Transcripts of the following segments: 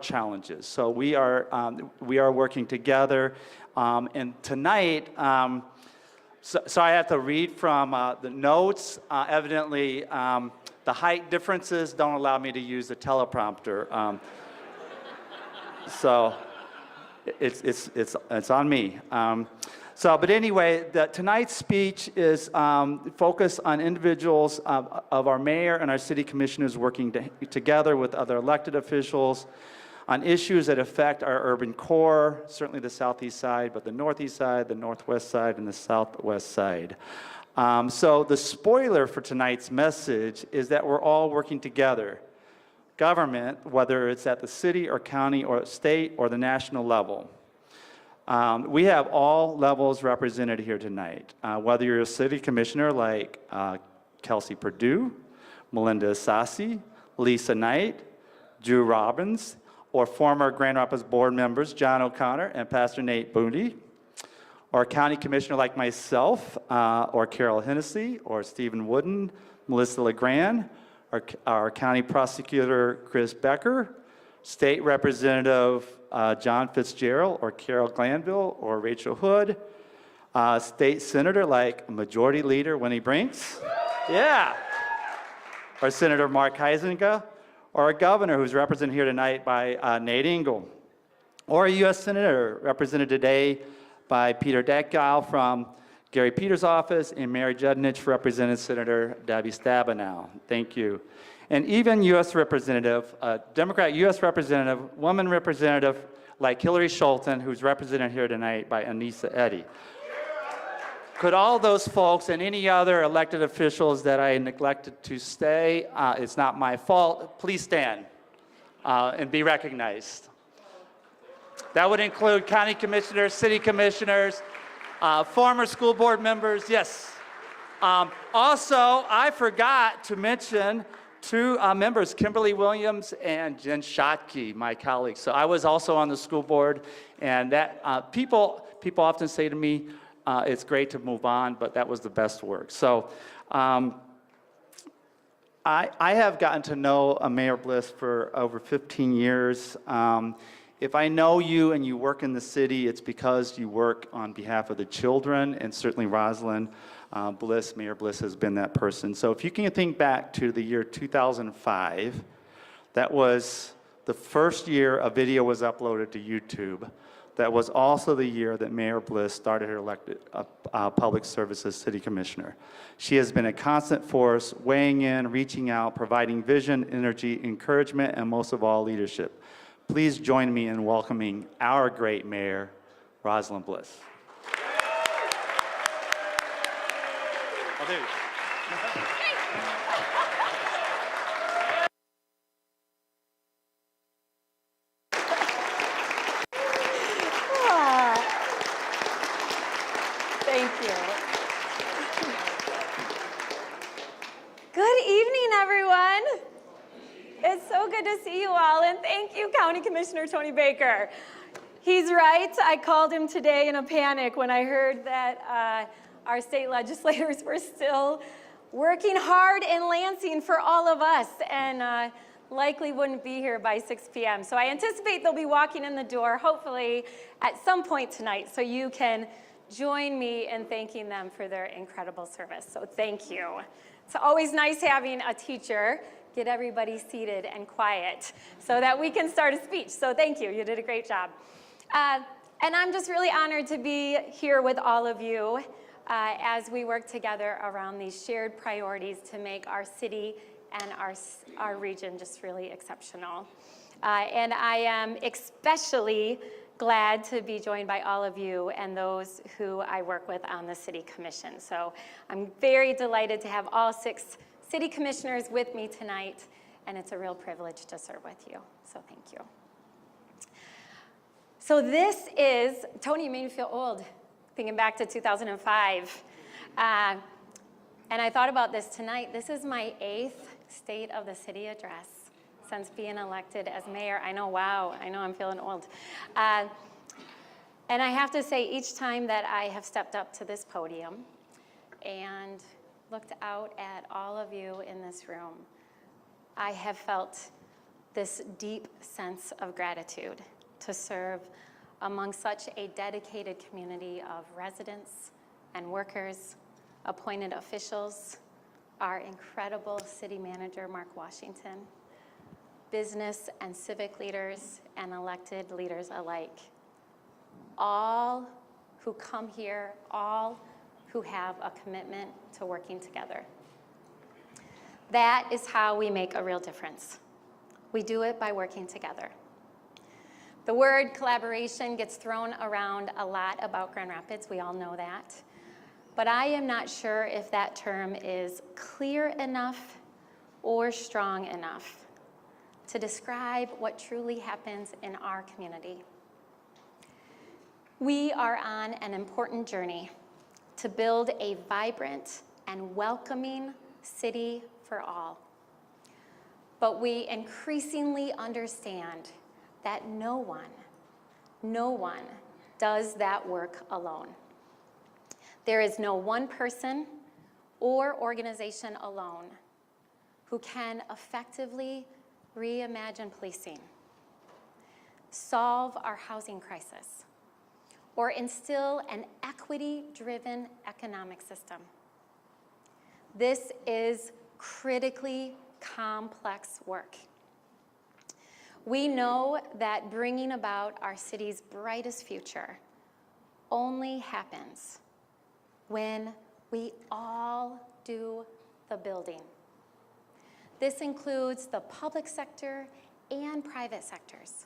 challenges. So we are working together, and tonight, so I have to read from the notes. Evidently, the height differences don't allow me to use the teleprompter, so it's on me. But anyway, tonight's speech is focused on individuals of our mayor and our city commissioners working together with other elected officials on issues that affect our urban core, certainly the southeast side, but the northeast side, the northwest side, and the southwest side. So the spoiler for tonight's message is that we're all working together. Government, whether it's at the city or county or state or the national level. We have all levels represented here tonight. Whether you're a city commissioner like Kelsey Perdue, Melinda Asasi, Lisa Knight, Drew Robbins, or former Grand Rapids board members John O'Connor and Pastor Nate Boondy, or a county commissioner like myself, or Carol Hennessy, or Stephen Wooden, Melissa LeGrand, our county prosecutor Chris Becker, state representative John Fitzgerald, or Carol Glanville, or Rachel Hood, state senator like Majority Leader Winnie Brinks, yeah, or Senator Mark Huizenga, or a governor who's represented here tonight by Nate Engel, or a U.S. senator represented today by Peter Deckgile from Gary Peters' office, and Mary Judnich represented Senator Debbie Stabenow. Thank you. And even U.S. representative, Democrat U.S. representative, woman representative like Hillary Schulten, who's represented here tonight by Anissa Eddy. Could all those folks and any other elected officials that I neglected to stay, it's not my fault, please stand and be recognized. That would include county commissioners, city commissioners, former school board members, yes. Also, I forgot to mention two members, Kimberly Williams and Jen Schottke, my colleagues. So I was also on the school board, and that people often say to me, it's great to move on, but that was the best work. So I have gotten to know Mayor Bliss for over 15 years. If I know you and you work in the city, it's because you work on behalf of the children, and certainly Rosalynn Bliss, Mayor Bliss has been that person. So if you can think back to the year 2005, that was the first year a video was uploaded to YouTube. That was also the year that Mayor Bliss started her elected public services city commissioner. She has been a constant force, weighing in, reaching out, providing vision, energy, encouragement, and most of all, leadership. Please join me in welcoming our great mayor, Rosalynn Bliss. Oh, there you go. Thank you. Good evening, everyone. It's so good to see you all, and thank you, County Commissioner Tony Baker. He's right. I called him today in a panic when I heard that our state legislators were still working hard in Lansing for all of us, and likely wouldn't be here by 6 p.m. So I anticipate they'll be walking in the door, hopefully at some point tonight, so you can join me in thanking them for their incredible service. So thank you. It's always nice having a teacher get everybody seated and quiet so that we can start a speech. So thank you. You did a great job. And I'm just really honored to be here with all of you as we work together around these shared priorities to make our city and our region just really exceptional. And I am especially glad to be joined by all of you and those who I work with on the City Commission. So I'm very delighted to have all 6 city commissioners with me tonight, and it's a real privilege to serve with you. So thank you. So this is, Tony, you made me feel old, thinking back to 2005. And I thought about this tonight. This is my 8th State of the City address since being elected as mayor. I know, wow, I know I'm feeling old. And I have to say, each time that I have stepped up to this podium and looked out at all of you in this room, I have felt this deep sense of gratitude to serve among such a dedicated community of residents and workers, appointed officials, our incredible city manager, Mark Washington, business and civic leaders, and elected leaders alike. All who come here, all who have a commitment to working together. That is how we make a real difference. We do it by working together. The word collaboration gets thrown around a lot about Grand Rapids. We all know that. But I am not sure if that term is clear enough or strong enough to describe what truly happens in our community. We are on an important journey to build a vibrant and welcoming city for all. But we increasingly understand that no one does that work alone. There is no one person or organization alone who can effectively reimagine policing, solve our housing crisis, or instill an equity-driven economic system. This is critically complex work. We know that bringing about our city's brightest future only happens when we all do the building. This includes the public sector and private sectors,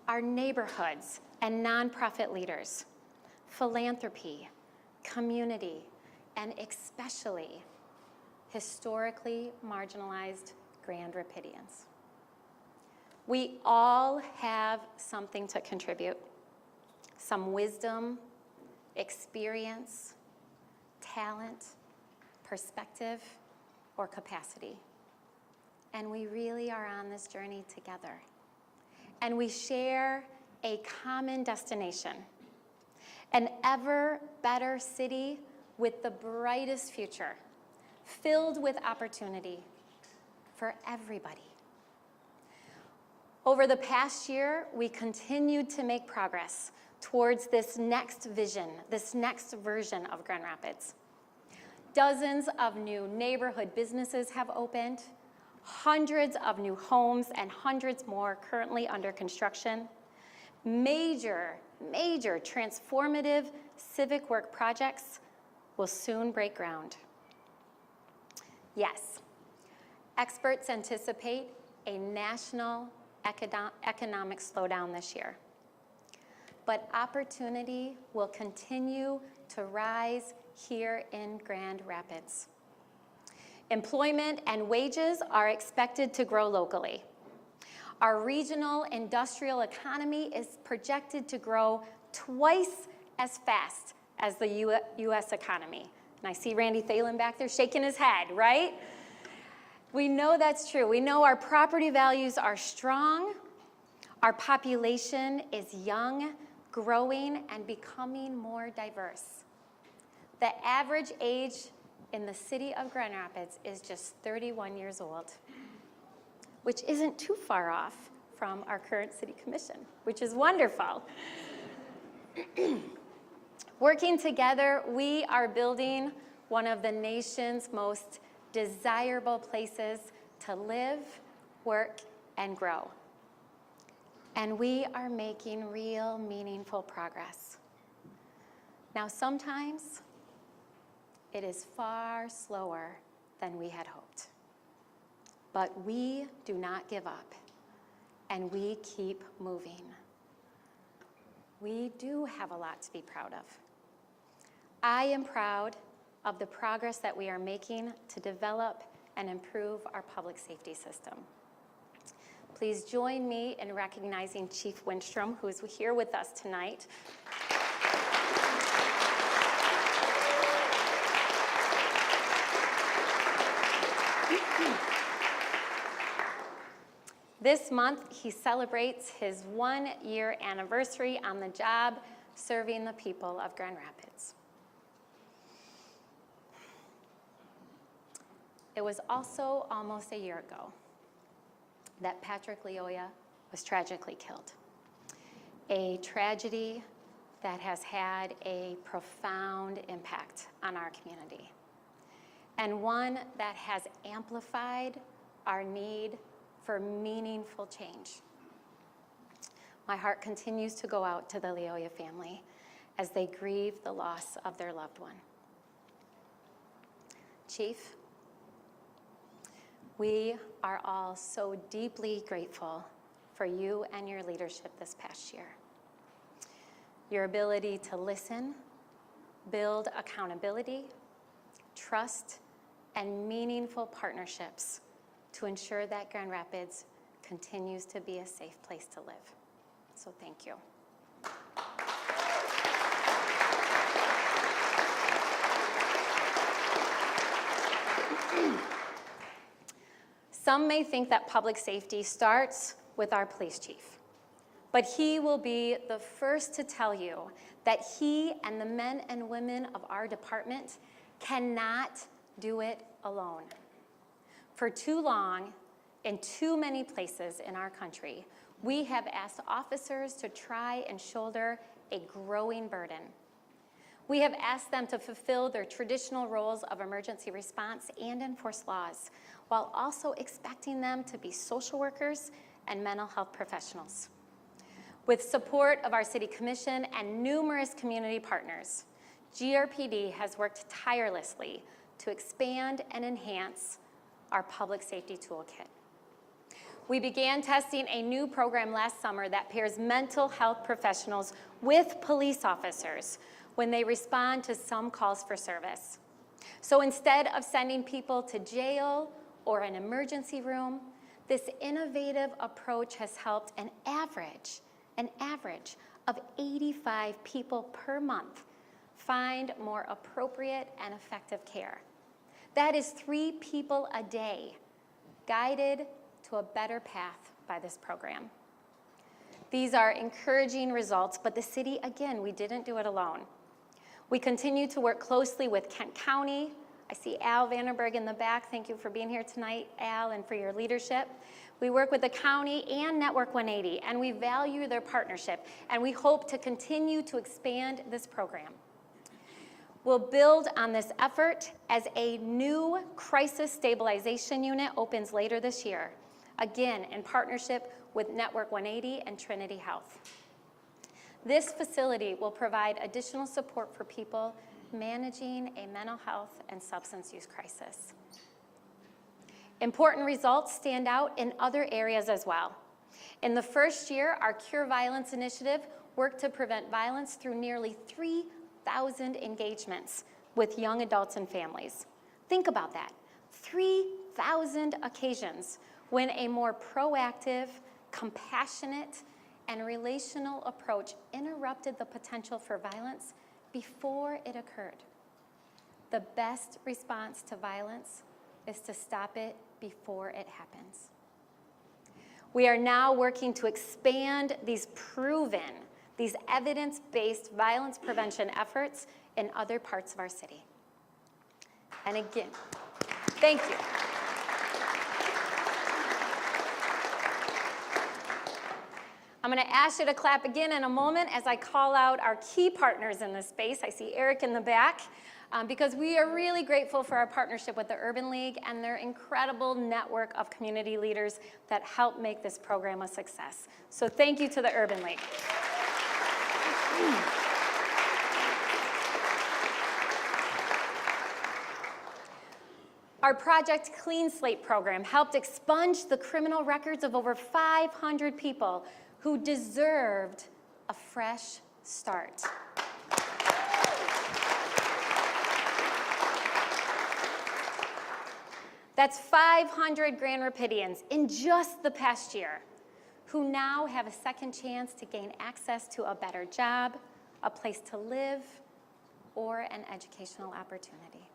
our neighborhoods and nonprofit leaders, philanthropy, community, and especially historically marginalized Grand Rapidians. We all have something to contribute, some wisdom, experience, talent, perspective, or capacity. And we really are on this journey together. And we share a common destination, an ever better city with the brightest future, filled with opportunity for everybody. Over the past year, we continued to make progress towards this next vision, this next version of Grand Rapids. Dozens of new neighborhood businesses have opened, hundreds of new homes and hundreds more currently under construction. Major transformative civic work projects will soon break ground. Yes, experts anticipate a national economic slowdown this year. But opportunity will continue to rise here in Grand Rapids. Employment and wages are expected to grow locally. Our regional industrial economy is projected to grow twice as fast as the U.S. economy. And I see Randy Thalen back there shaking his head, right? We know that's true. We know our property values are strong. Our population is young, growing, and becoming more diverse. The average age in the city of Grand Rapids is just 31 years old, which isn't too far off from our current city commission, which is wonderful. Working together, we are building one of the nation's most desirable places to live, work, and grow. And we are making real, meaningful progress. Now, sometimes it is far slower than we had hoped. But we do not give up, and we keep moving. We do have a lot to be proud of. I am proud of the progress that we are making to develop and improve our public safety system. Please join me in recognizing Chief Winstrom, who is here with us tonight. This month, he celebrates his 1-year anniversary on the job serving the people of Grand Rapids. It was also almost a year ago that Patrick Leoya was tragically killed. A tragedy that has had a profound impact on our community, and one that has amplified our need for meaningful change. My heart continues to go out to the Leoya family as they grieve the loss of their loved one. Chief, we are all so deeply grateful for you and your leadership this past year. Your ability to listen, build accountability, trust, and meaningful partnerships to ensure that Grand Rapids continues to be a safe place to live. So thank you. Some may think that public safety starts with our police chief, but he will be the first to tell you that he and the men and women of our department cannot do it alone. For too long, in too many places in our country, we have asked officers to try and shoulder a growing burden. We have asked them to fulfill their traditional roles of emergency response and enforce laws, while also expecting them to be social workers and mental health professionals. With support of our City Commission and numerous community partners, GRPD has worked tirelessly to expand and enhance our public safety toolkit. We began testing a new program last summer that pairs mental health professionals with police officers when they respond to some calls for service. So instead of sending people to jail or an emergency room, this innovative approach has helped an average of 85 people per month find more appropriate and effective care. That is 3 people a day guided to a better path by this program. These are encouraging results, but the city, again, we didn't do it alone. We continue to work closely with Kent County. I see Al Vandenberg in the back. Thank you for being here tonight, Al, and for your leadership. We work with the county and Network 180, and we value their partnership, and we hope to continue to expand this program. We'll build on this effort as a new crisis stabilization unit opens later this year, again in partnership with Network 180 and Trinity Health. This facility will provide additional support for people managing a mental health and substance use crisis. Important results stand out in other areas as well. In the first year, our Cure Violence initiative worked to prevent violence through nearly 3,000 engagements with young adults and families. Think about that, 3,000 occasions when a more proactive, compassionate, and relational approach interrupted the potential for violence before it occurred. The best response to violence is to stop it before it happens. We are now working to expand these evidence-based violence prevention efforts in other parts of our city. And again, thank you. I'm going to ask you to clap again in a moment as I call out our key partners in this space. I see Eric in the back, because we are really grateful for our partnership with the Urban League and their incredible network of community leaders that help make this program a success. So thank you to the Urban League. Our Project Clean Slate program helped expunge the criminal records of over 500 people who deserved a fresh start. That's 500 Grand Rapidians in just the past year who now have a second chance to gain access to a better job, a place to live, or an educational opportunity.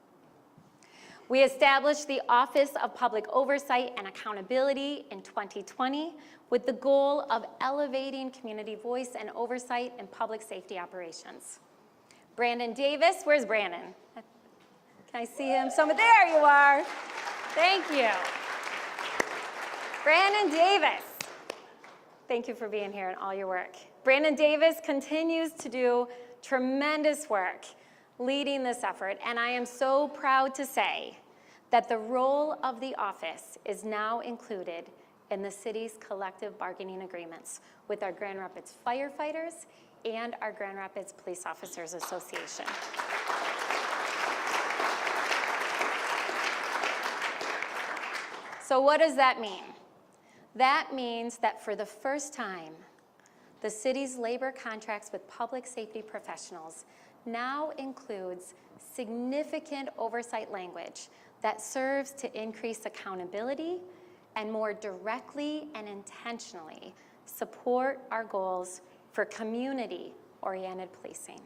We established the Office of Public Oversight and Accountability in 2020 with the goal of elevating community voice and oversight in public safety operations. Brandon Davis, where's Brandon? Can I see him? There you are. Thank you. Brandon Davis, thank you for being here and all your work. Brandon Davis continues to do tremendous work leading this effort, and I am so proud to say that the role of the office is now included in the city's collective bargaining agreements with our Grand Rapids firefighters and our Grand Rapids Police Officers Association. So what does that mean? That means that for the first time, the city's labor contracts with public safety professionals now includes significant oversight language that serves to increase accountability and more directly and intentionally support our goals for community-oriented policing.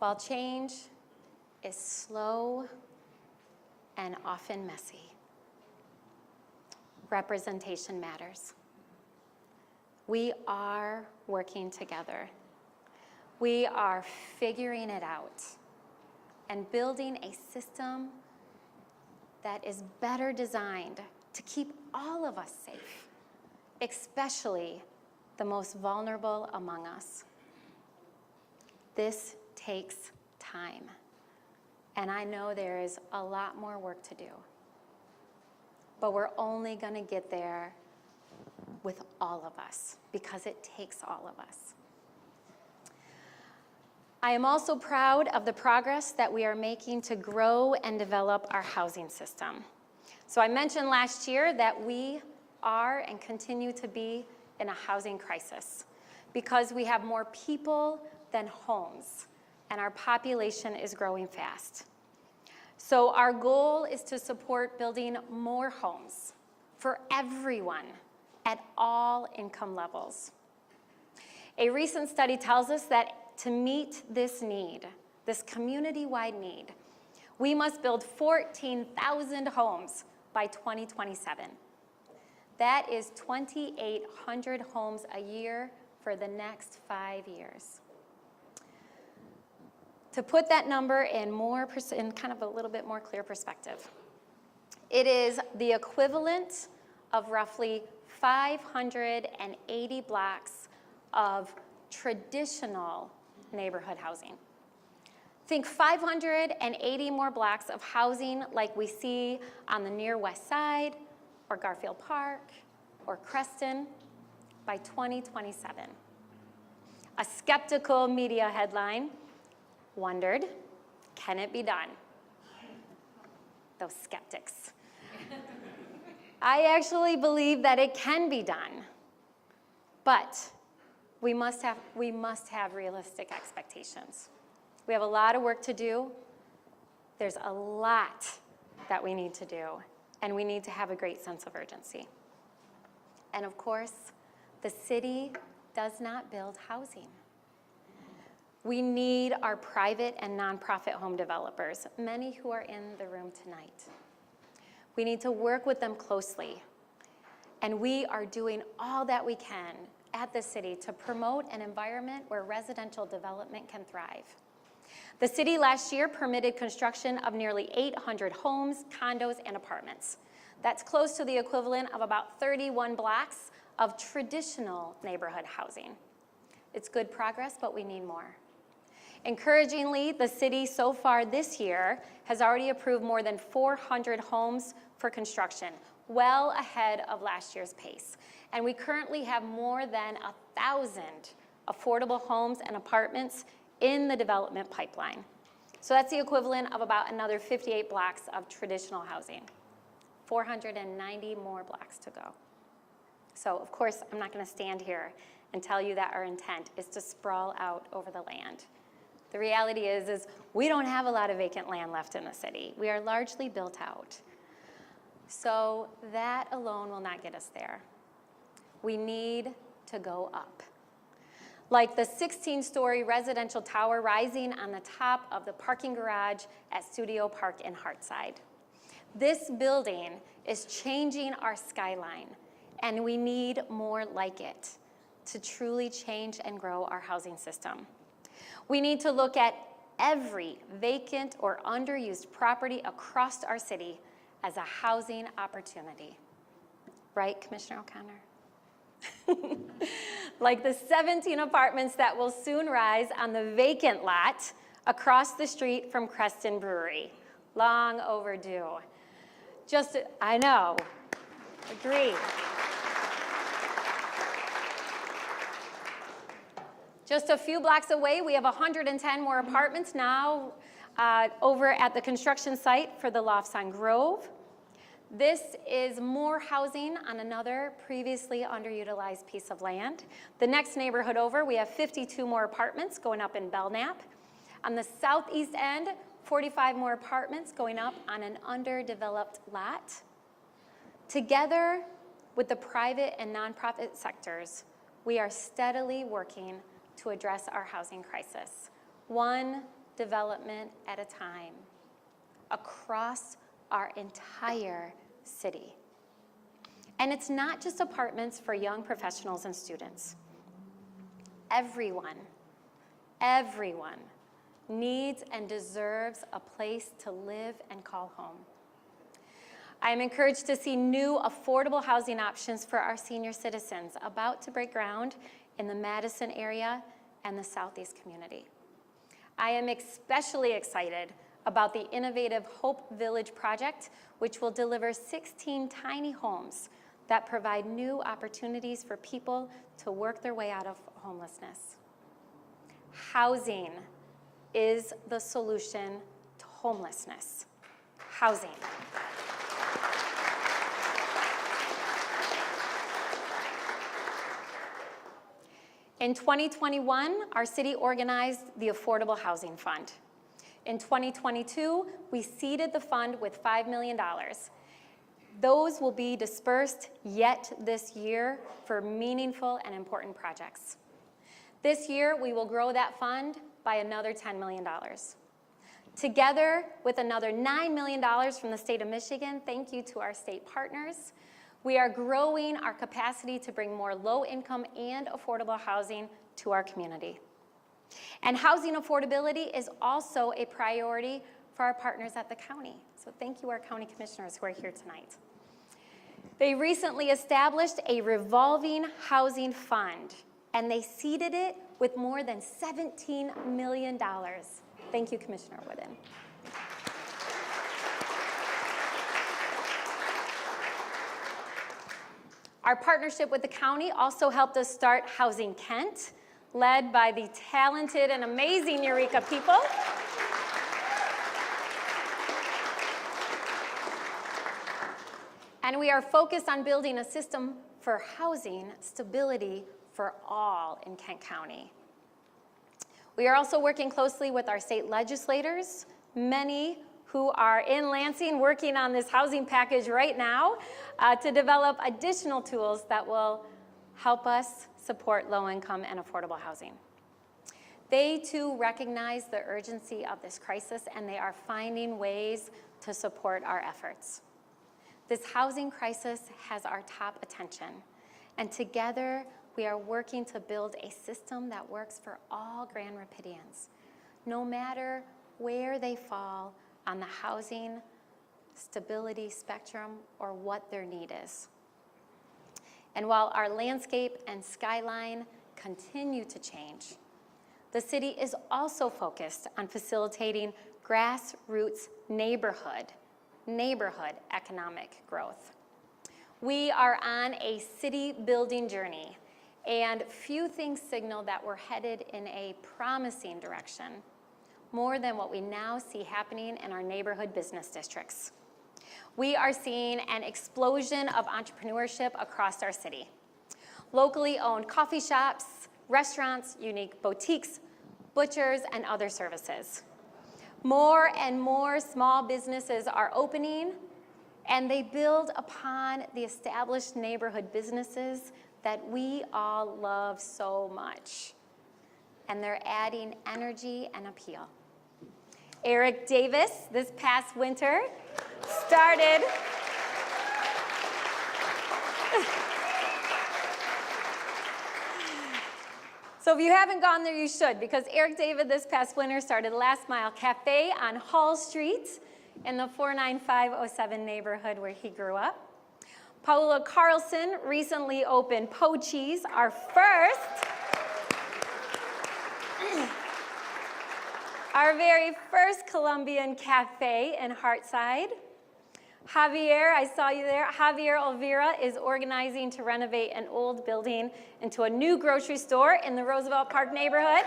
While change is slow and often messy, representation matters. We are working together. We are figuring it out and building a system that is better designed to keep all of us safe, especially the most vulnerable among us. This takes time, and I know there is a lot more work to do, but we're only going to get there with all of us because it takes all of us. I am also proud of the progress that we are making to grow and develop our housing system. So I mentioned last year that we are and continue to be in a housing crisis because we have more people than homes, and our population is growing fast. So our goal is to support building more homes for everyone at all income levels. A recent study tells us that to meet this need, this community-wide need, we must build 14,000 homes by 2027. That is 2,800 homes a year for the next 5 years. To put that number in kind of a little bit more clear perspective, it is the equivalent of roughly 580 blocks of traditional neighborhood housing. Think 580 more blocks of housing like we see on the near West Side or Garfield Park or Creston by 2027. A skeptical media headline wondered, can it be done? Those skeptics. I actually believe that it can be done, but we must have realistic expectations. We have a lot of work to do. There's a lot that we need to do, and we need to have a great sense of urgency. And of course, the city does not build housing. We need our private and nonprofit home developers, many who are in the room tonight. We need to work with them closely, and we are doing all that we can at the city to promote an environment where residential development can thrive. The city last year permitted construction of nearly 800 homes, condos, and apartments. That's close to the equivalent of about 31 blocks of traditional neighborhood housing. It's good progress, but we need more. Encouragingly, the city so far this year has already approved more than 400 homes for construction, well ahead of last year's pace. And we currently have more than 1,000 affordable homes and apartments in the development pipeline. So that's the equivalent of about another 58 blocks of traditional housing, 490 more blocks to go. So of course, I'm not going to stand here and tell you that our intent is to sprawl out over the land. The reality is we don't have a lot of vacant land left in the city. We are largely built out. So that alone will not get us there. We need to go up. Like the 16-story residential tower rising on the top of the parking garage at Studio Park in Hartside. This building is changing our skyline, and we need more like it to truly change and grow our housing system. We need to look at every vacant or underused property across our city as a housing opportunity. Right, Commissioner O'Connor? Like the 17 apartments that will soon rise on the vacant lot across the street from Creston Brewery. Long overdue. I know, agree. Just a few blocks away, we have 110 more apartments now over at the construction site for the Lofts on Grove. This is more housing on another previously underutilized piece of land. The next neighborhood over, we have 52 more apartments going up in Belknap. On the southeast end, 45 more apartments going up on an underdeveloped lot. Together with the private and nonprofit sectors, we are steadily working to address our housing crisis, one development at a time, across our entire city. And it's not just apartments for young professionals and students. Everyone needs and deserves a place to live and call home. I am encouraged to see new affordable housing options for our senior citizens about to break ground in the Madison area and the Southeast community. I am especially excited about the innovative Hope Village project, which will deliver 16 tiny homes that provide new opportunities for people to work their way out of homelessness. Housing is the solution to homelessness. Housing. In 2021, our city organized the Affordable Housing Fund. In 2022, we seeded the fund with $5 million. Those will be dispersed yet this year for meaningful and important projects. This year, we will grow that fund by another $10 million. Together with another $9 million from the state of Michigan, thank you to our state partners, we are growing our capacity to bring more low-income and affordable housing to our community. And housing affordability is also a priority for our partners at the county. So thank you, our county commissioners who are here tonight. They recently established a revolving housing fund, and they seeded it with more than $17 million. Thank you, Commissioner Wooden. Our partnership with the county also helped us start Housing Kent, led by the talented and amazing Eureka people. And we are focused on building a system for housing stability for all in Kent County. We are also working closely with our state legislators, many who are in Lansing working on this housing package right now to develop additional tools that will help us support low-income and affordable housing. They too recognize the urgency of this crisis, and they are finding ways to support our efforts. This housing crisis has our top attention, and together we are working to build a system that works for all Grand Rapidians, no matter where they fall on the housing stability spectrum or what their need is. And while our landscape and skyline continue to change, the city is also focused on facilitating grassroots neighborhood economic growth. We are on a city building journey, and few things signal that we're headed in a promising direction, more than what we now see happening in our neighborhood business districts. We are seeing an explosion of entrepreneurship across our city. Locally owned coffee shops, restaurants, unique boutiques, butchers, and other services. More and more small businesses are opening, and they build upon the established neighborhood businesses that we all love so much. And they're adding energy and appeal. Eric Davis, this past winter, started So if you haven't gone there, you should, because Eric David this past winter started Last Mile Cafe on Hall Street in the 49507 neighborhood where he grew up. Paula Carlson recently opened Pochi's, our very first Colombian cafe in Hartside. Javier, I saw you there. Javier Olvera is organizing to renovate an old building into a new grocery store in the Roosevelt Park neighborhood.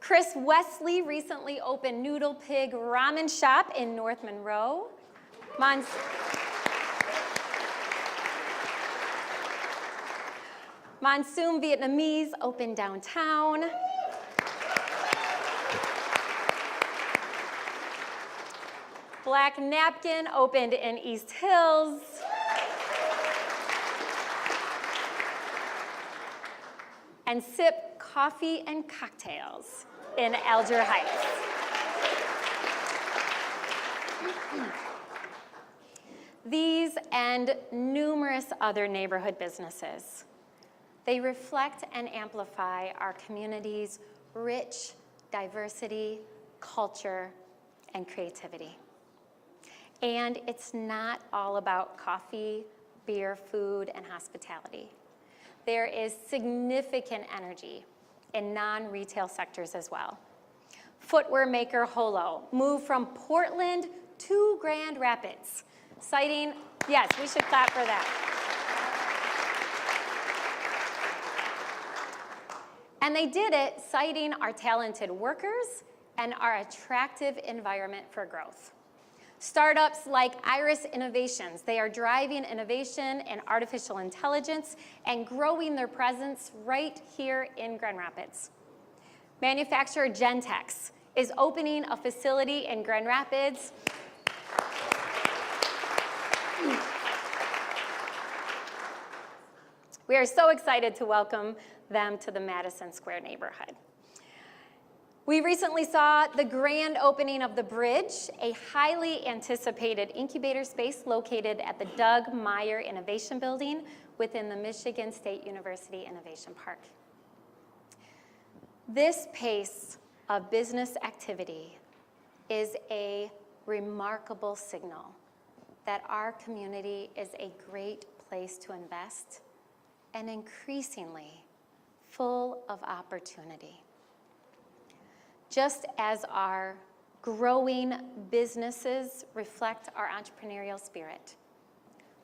Chris Wesley recently opened Noodle Pig Ramen Shop in North Monroe. Monsoon Vietnamese opened downtown. Black Napkin opened in East Hills. And Sip Coffee and Cocktails in Alger Heights. These and numerous other neighborhood businesses, they reflect and amplify our community's rich diversity, culture, and creativity. And it's not all about coffee, beer, food, and hospitality. There is significant energy in non-retail sectors as well. Footwear maker Holo moved from Portland to Grand Rapids, citing, yes, we should clap for that. And they did it citing our talented workers and our attractive environment for growth. Startups like Iris Innovations, they are driving innovation in artificial intelligence and growing their presence right here in Grand Rapids. Manufacturer Gentex is opening a facility in Grand Rapids. We are so excited to welcome them to the Madison Square neighborhood. We recently saw the grand opening of The Bridge, a highly anticipated incubator space located at the Doug Meyer Innovation Building within the Michigan State University Innovation Park. This pace of business activity is a remarkable signal that our community is a great place to invest and increasingly full of opportunity. Just as our growing businesses reflect our entrepreneurial spirit,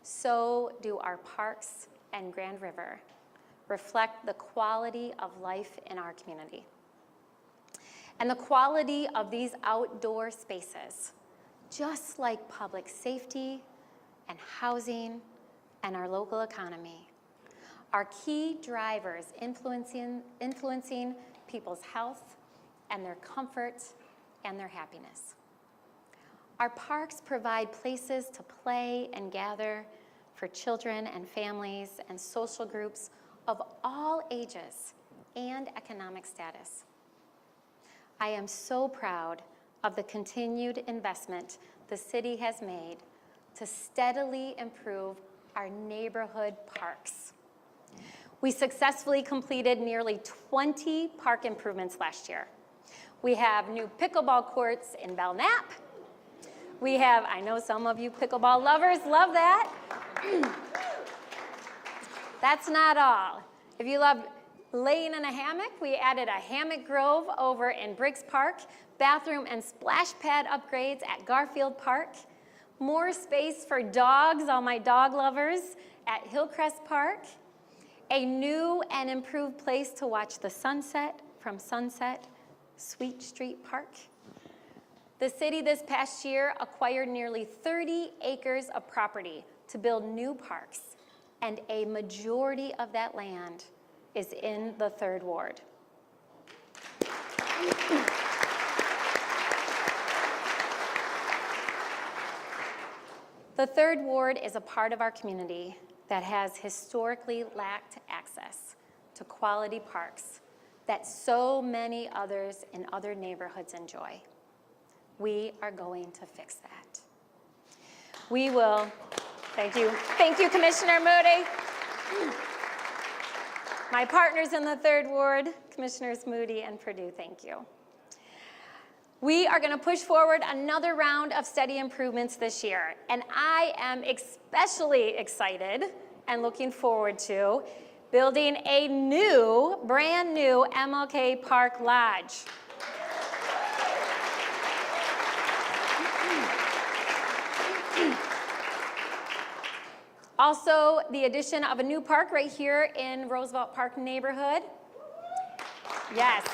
so do our parks and Grand River reflect the quality of life in our community. And the quality of these outdoor spaces, just like public safety and housing and our local economy, are key drivers influencing people's health and their comfort and their happiness. Our parks provide places to play and gather for children and families and social groups of all ages and economic status. I am so proud of the continued investment the city has made to steadily improve our neighborhood parks. We successfully completed nearly 20 park improvements last year. We have new pickleball courts in Belknap. We have, I know some of you pickleball lovers love that. That's not all. If you love laying in a hammock, we added a hammock grove over in Briggs Park, bathroom and splash pad upgrades at Garfield Park, more space for dogs, all my dog lovers, at Hillcrest Park, a new and improved place to watch the sunset from Sunset Sweet Street Park. The city this past year acquired nearly 30 acres of property to build new parks, and a majority of that land is in the 3rd Ward. The 3rd Ward is a part of our community that has historically lacked access to quality parks that so many others in other neighborhoods enjoy. We are going to fix that. We will, thank you, Commissioner Moody. My partners in the 3rd Ward, Commissioners Moody and Perdue, thank you. We are going to push forward another round of steady improvements this year, and I am especially excited and looking forward to building a brand new MLK Park Lodge. Also, the addition of a new park right here in Roosevelt Park neighborhood. Yes.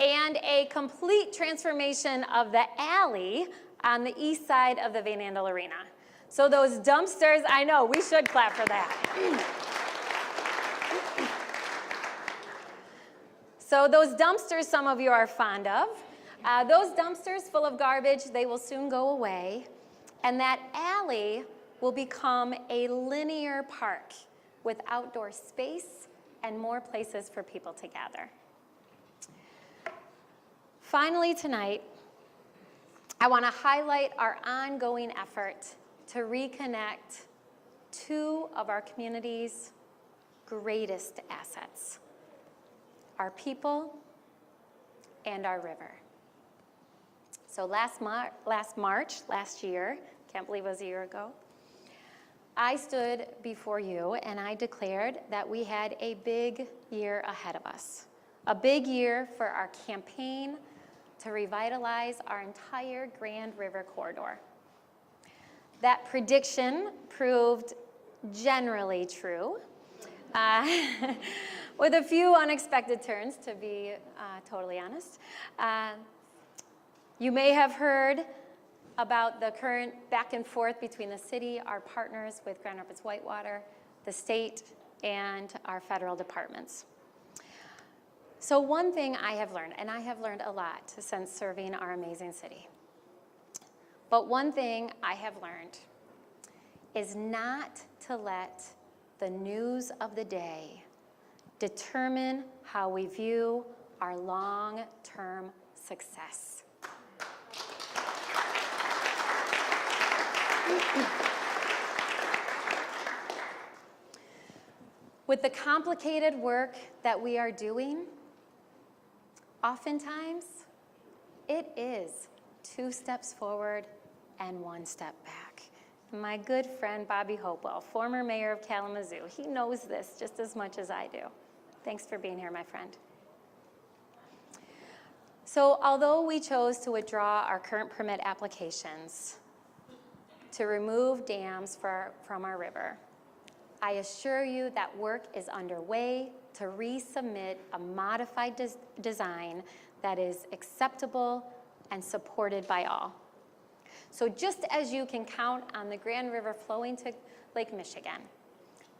And a complete transformation of the alley on the east side of the Van Andel Arena. So those dumpsters, I know, we should clap for that. So those dumpsters some of you are fond of, those dumpsters full of garbage, they will soon go away. And that alley will become a linear park with outdoor space and more places for people to gather. Finally tonight, I want to highlight our ongoing effort to reconnect two of our community's greatest assets, our people and our river. So last year, can't believe it was a year ago, I stood before you and I declared that we had a big year ahead of us, a big year for our campaign to revitalize our entire Grand River corridor. That prediction proved generally true, with a few unexpected turns, to be totally honest. You may have heard about the current back and forth between the city, our partners with Grand Rapids Whitewater, the state, and our federal departments. So one thing I have learned, and I have learned a lot since serving our amazing city, but one thing I have learned is not to let the news of the day determine how we view our long-term success. With the complicated work that we are doing, oftentimes it is 2 steps forward and 1 step back. My good friend Bobby Hopewell, former mayor of Kalamazoo, he knows this just as much as I do. Thanks for being here, my friend. So although we chose to withdraw our current permit applications to remove dams from our river, I assure you that work is underway to resubmit a modified design that is acceptable and supported by all. So just as you can count on the Grand River flowing to Lake Michigan,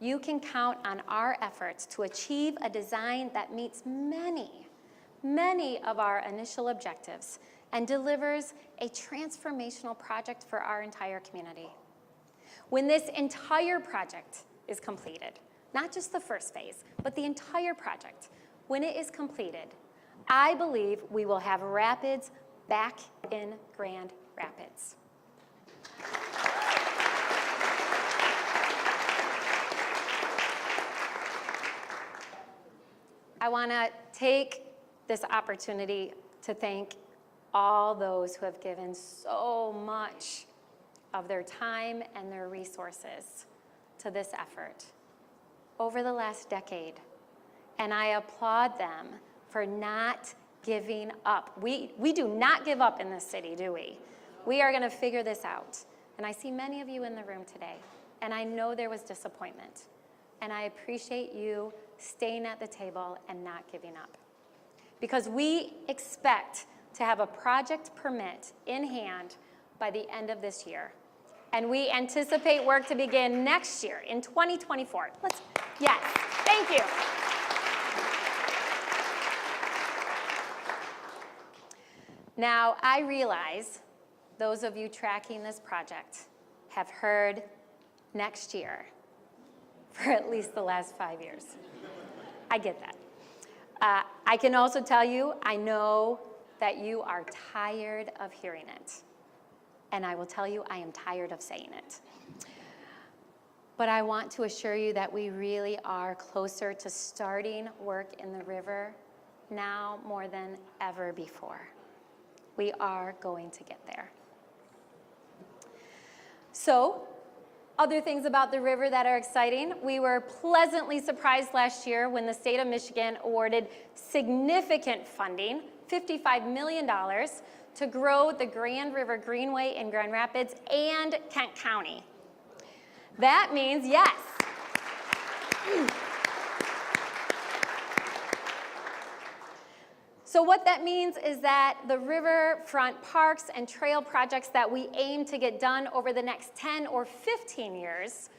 you can count on our efforts to achieve a design that meets many of our initial objectives and delivers a transformational project for our entire community. When this entire project is completed, not just the first phase, but the entire project, when it is completed, I believe we will have Rapids back in Grand Rapids. I want to take this opportunity to thank all those who have given so much of their time and their resources to this effort over the last decade. And I applaud them for not giving up. We do not give up in this city, do we? We are going to figure this out. And I see many of you in the room today, and I know there was disappointment. And I appreciate you staying at the table and not giving up. Because we expect to have a project permit in hand by the end of this year. And we anticipate work to begin next year in 2024. Yes, thank you. Now, I realize those of you tracking this project have heard next year for at least the last 5 years. I get that. I can also tell you, I know that you are tired of hearing it. And I will tell you, I am tired of saying it. But I want to assure you that we really are closer to starting work in the river now more than ever before. We are going to get there. So, other things about the river that are exciting. We were pleasantly surprised last year when the state of Michigan awarded significant funding, $55 million, to grow the Grand River Greenway in Grand Rapids and Kent County. That means, yes. So what that means is that the riverfront parks and trail projects that we aim to get done over the next 10 or 15 years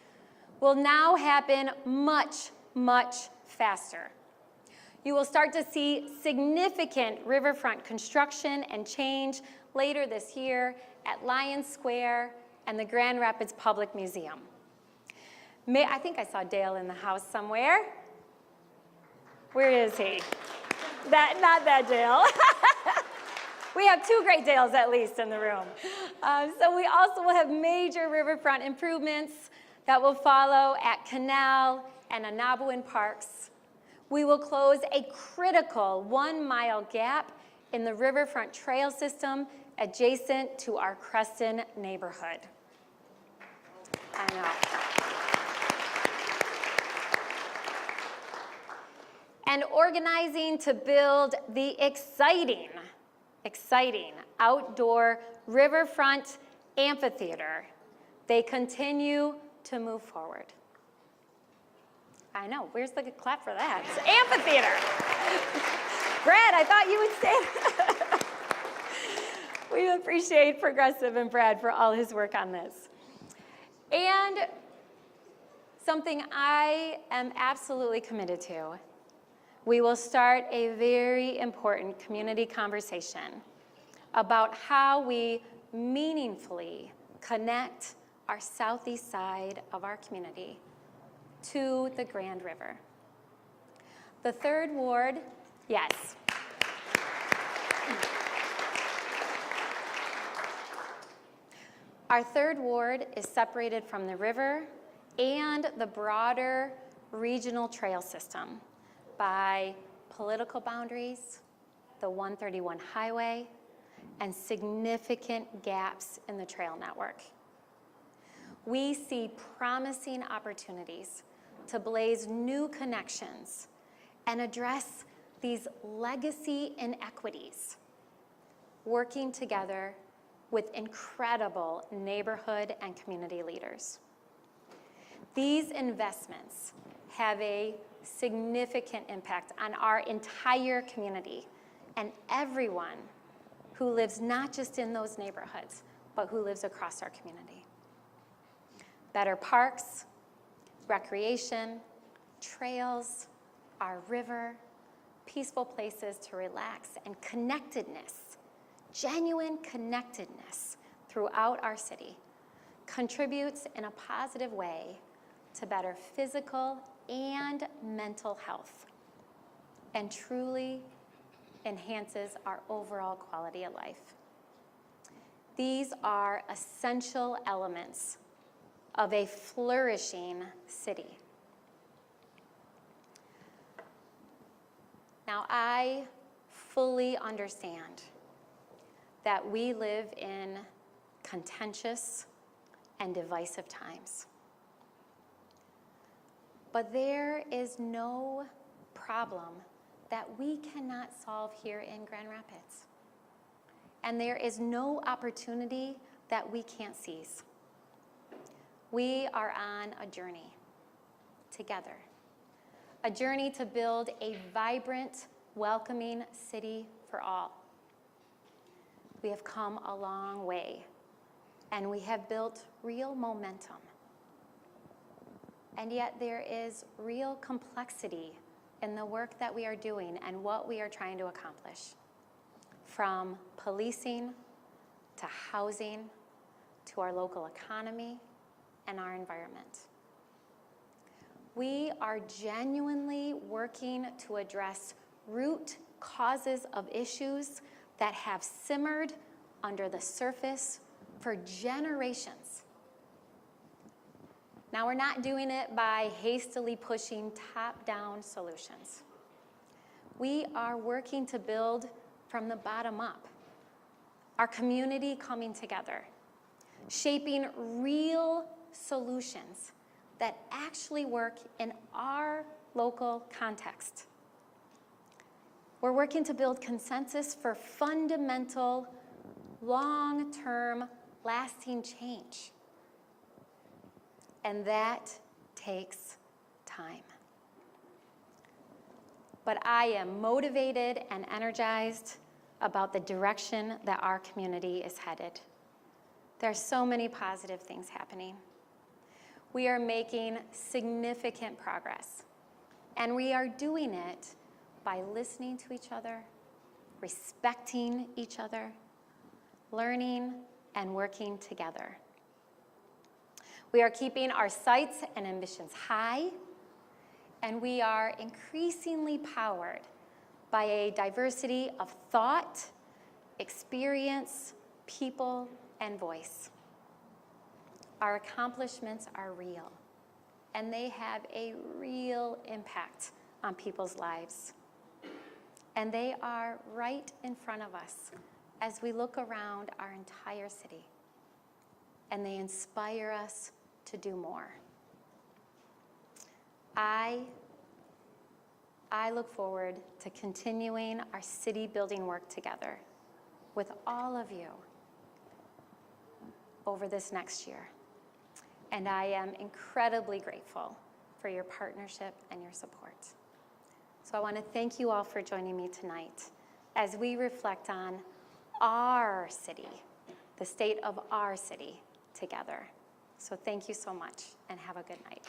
will now happen much, much faster. You will start to see significant riverfront construction and change later this year at Lions Square and the Grand Rapids Public Museum. I think I saw Dale in the house somewhere. Where is he? Not that Dale. We have two great Dales at least in the room. So we also will have major riverfront improvements that will follow at Canal and Anabuin Parks. We will close a critical 1-mile gap in the riverfront trail system adjacent to our Creston neighborhood. I know. And organizing to build the exciting outdoor riverfront amphitheater. They continue to move forward. I know, where's the clap for that? It's amphitheater. Brad, I thought you would say that. We appreciate Progressive and Brad for all his work on this. And something I am absolutely committed to. We will start a very important community conversation about how we meaningfully connect our southeast side of our community to the Grand River. The third ward, yes. Our third ward is separated from the river and the broader regional trail system by political boundaries, the 131 highway, and significant gaps in the trail network. We see promising opportunities to blaze new connections and address these legacy inequities, working together with incredible neighborhood and community leaders. These investments have a significant impact on our entire community and everyone who lives not just in those neighborhoods, but who lives across our community. Better parks, recreation, trails, our river, peaceful places to relax, and connectedness, genuine connectedness throughout our city contributes in a positive way to better physical and mental health, and truly enhances our overall quality of life. These are essential elements of a flourishing city. Now, I fully understand that we live in contentious and divisive times. But there is no problem that we cannot solve here in Grand Rapids. And there is no opportunity that we can't seize. We are on a journey together, a journey to build a vibrant, welcoming city for all. We have come a long way, and we have built real momentum. And yet there is real complexity in the work that we are doing and what we are trying to accomplish. From policing to housing to our local economy and our environment. We are genuinely working to address root causes of issues that have simmered under the surface for generations. Now, we're not doing it by hastily pushing top-down solutions. We are working to build from the bottom up. Our community coming together, shaping real solutions that actually work in our local context. We're working to build consensus for fundamental, long-term, lasting change. And that takes time. But I am motivated and energized about the direction that our community is headed. There are so many positive things happening. We are making significant progress, and we are doing it by listening to each other, respecting each other, learning, and working together. We are keeping our sights and ambitions high, and we are increasingly powered by a diversity of thought, experience, people, and voice. Our accomplishments are real, and they have a real impact on people's lives. And they are right in front of us as we look around our entire city, and they inspire us to do more. I look forward to continuing our city building work together with all of you over this next year. And I am incredibly grateful for your partnership and your support. So I want to thank you all for joining me tonight as we reflect on our city, the state of our city together. So thank you so much, and have a good night.